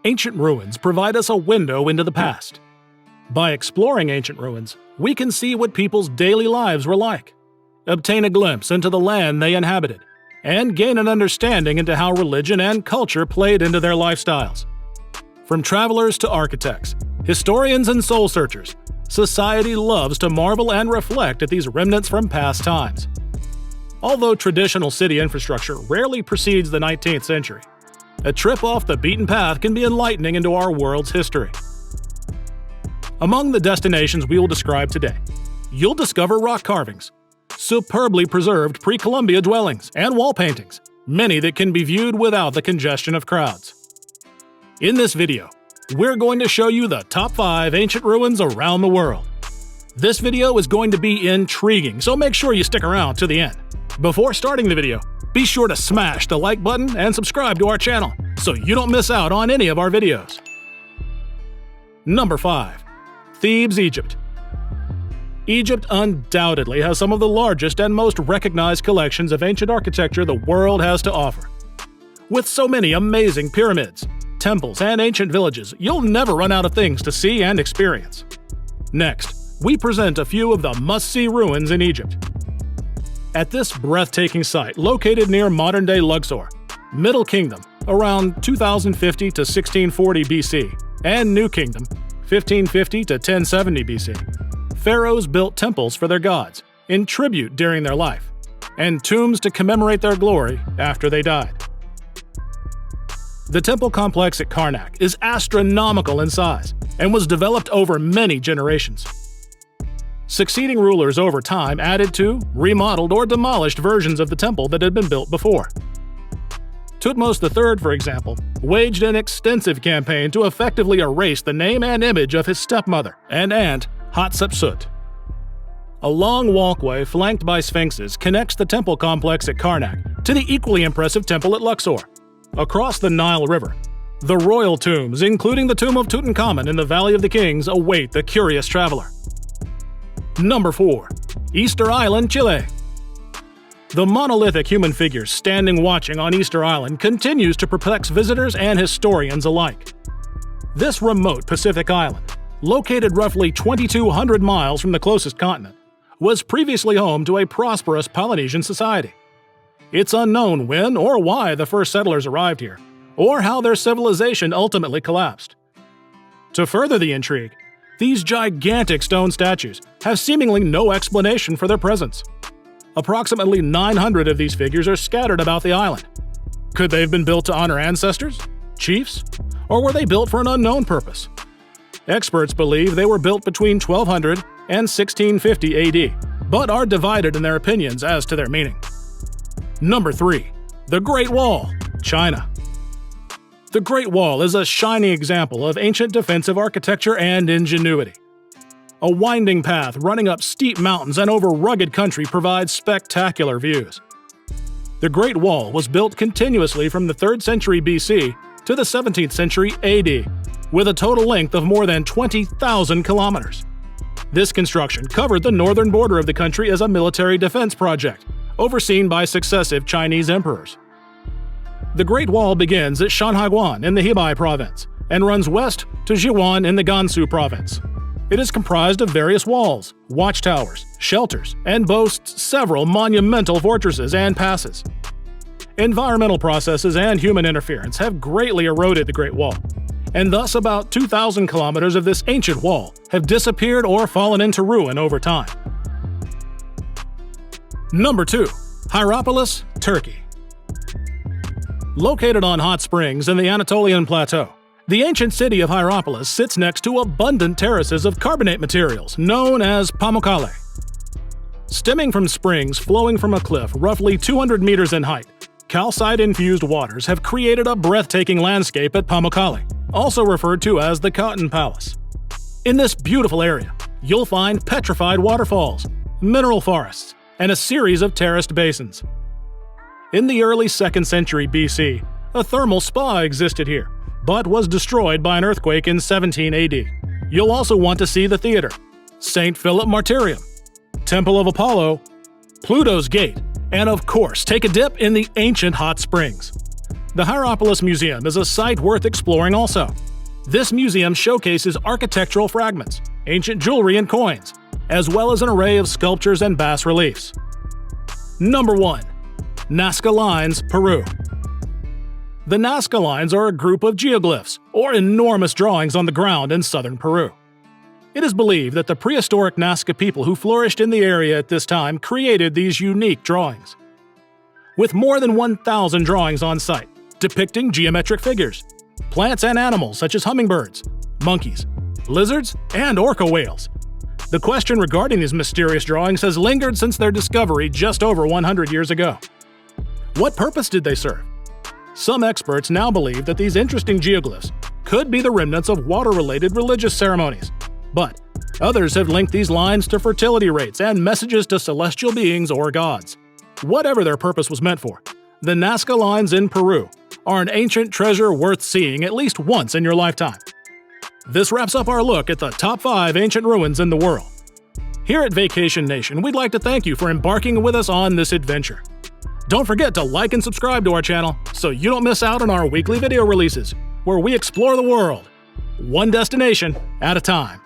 Ancient ruins provide us a window into the past. By exploring ancient ruins, we can see what people's daily lives were like, obtain a glimpse into the land they inhabited, and gain an understanding into how religion and culture played into their lifestyles. From travelers to architects, historians and soul searchers, society loves to marvel and reflect at these remnants from past times. Although traditional city infrastructure rarely precedes the 19th century, a trip off the beaten path can be enlightening into our world's history. Among the destinations we will describe today, you'll discover rock carvings, superbly preserved pre-Columbian dwellings, and wall paintings, many that can be viewed without the congestion of crowds. In this video, we're going to show you the top 5 ancient ruins around the world. This video is going to be intriguing, so make sure you stick around to the end. Before starting the video, be sure to smash the like button and subscribe to our channel so you don't miss out on any of our videos. Number 5. Thebes, Egypt. Egypt undoubtedly has some of the largest and most recognized collections of ancient architecture the world has to offer. With so many amazing pyramids, temples, and ancient villages, you'll never run out of things to see and experience. Next, we present a few of the must-see ruins in Egypt. At this breathtaking site, located near modern-day Luxor, Middle Kingdom, around 2050 to 1640 BC, and New Kingdom, 1550 to 1070 BC, pharaohs built temples for their gods, in tribute during their life, and tombs to commemorate their glory after they died. The temple complex at Karnak is astronomical in size and was developed over many generations. Succeeding rulers over time added to, remodeled, or demolished versions of the temple that had been built before. Thutmose III, for example, waged an extensive campaign to effectively erase the name and image of his stepmother and aunt, Hatshepsut. A long walkway flanked by sphinxes connects the temple complex at Karnak to the equally impressive temple at Luxor. Across the Nile River, the royal tombs, including the tomb of Tutankhamun in the Valley of the Kings, await the curious traveler. Number 4. Easter Island, Chile. The monolithic human figure standing watching on Easter Island continues to perplex visitors and historians alike. This remote Pacific island, located roughly 2,200 miles from the closest continent, was previously home to a prosperous Polynesian society. It's unknown when or why the first settlers arrived here, or how their civilization ultimately collapsed. To further the intrigue, these gigantic stone statues have seemingly no explanation for their presence. Approximately 900 of these figures are scattered about the island. Could they have been built to honor ancestors, chiefs, or were they built for an unknown purpose? Experts believe they were built between 1200 and 1650 AD, but are divided in their opinions as to their meaning. Number 3. The Great Wall, China. The Great Wall is a shining example of ancient defensive architecture and ingenuity. A winding path running up steep mountains and over rugged country provides spectacular views. The Great Wall was built continuously from the 3rd century BC to the 17th century AD, with a total length of more than 20,000 kilometers. This construction covered the northern border of the country as a military defense project, overseen by successive Chinese emperors. The Great Wall begins at Shanhaiguan in the Hebei province and runs west to Jiuan in the Gansu province. It is comprised of various walls, watchtowers, shelters, and boasts several monumental fortresses and passes. Environmental processes and human interference have greatly eroded the Great Wall, and thus about 2,000 kilometers of this ancient wall have disappeared or fallen into ruin over time. Number 2. Hierapolis, Turkey. Located on hot springs in the Anatolian Plateau, the ancient city of Hierapolis sits next to abundant terraces of carbonate materials known as Pamukkale. Stemming from springs flowing from a cliff roughly 200 meters in height, calcite-infused waters have created a breathtaking landscape at Pamukkale, also referred to as the Cotton Palace. In this beautiful area, you'll find petrified waterfalls, mineral forests, and a series of terraced basins. In the early 2nd century BC, a thermal spa existed here, but was destroyed by an earthquake in 17 AD. You'll also want to see the theater, St. Philip Martyrium, Temple of Apollo, Pluto's Gate, and of course take a dip in the ancient hot springs. The Hierapolis Museum is a site worth exploring also. This museum showcases architectural fragments, ancient jewelry and coins, as well as an array of sculptures and bas-reliefs. Number 1. Nasca Lines, Peru. The Nasca Lines are a group of geoglyphs, or enormous drawings on the ground in southern Peru. It is believed that the prehistoric Nasca people who flourished in the area at this time created these unique drawings. With more than 1,000 drawings on site, depicting geometric figures, plants and animals such as hummingbirds, monkeys, lizards, and orca whales. The question regarding these mysterious drawings has lingered since their discovery just over 100 years ago. What purpose did they serve? Some experts now believe that these interesting geoglyphs could be the remnants of water-related religious ceremonies, but others have linked these lines to fertility rates and messages to celestial beings or gods. Whatever their purpose was meant for, the Nasca Lines in Peru are an ancient treasure worth seeing at least once in your lifetime. This wraps up our look at the top 5 ancient ruins in the world. Here at Vacation Nation, we'd like to thank you for embarking with us on this adventure. Don't forget to like and subscribe to our channel so you don't miss out on our weekly video releases, where we explore the world, one destination at a time.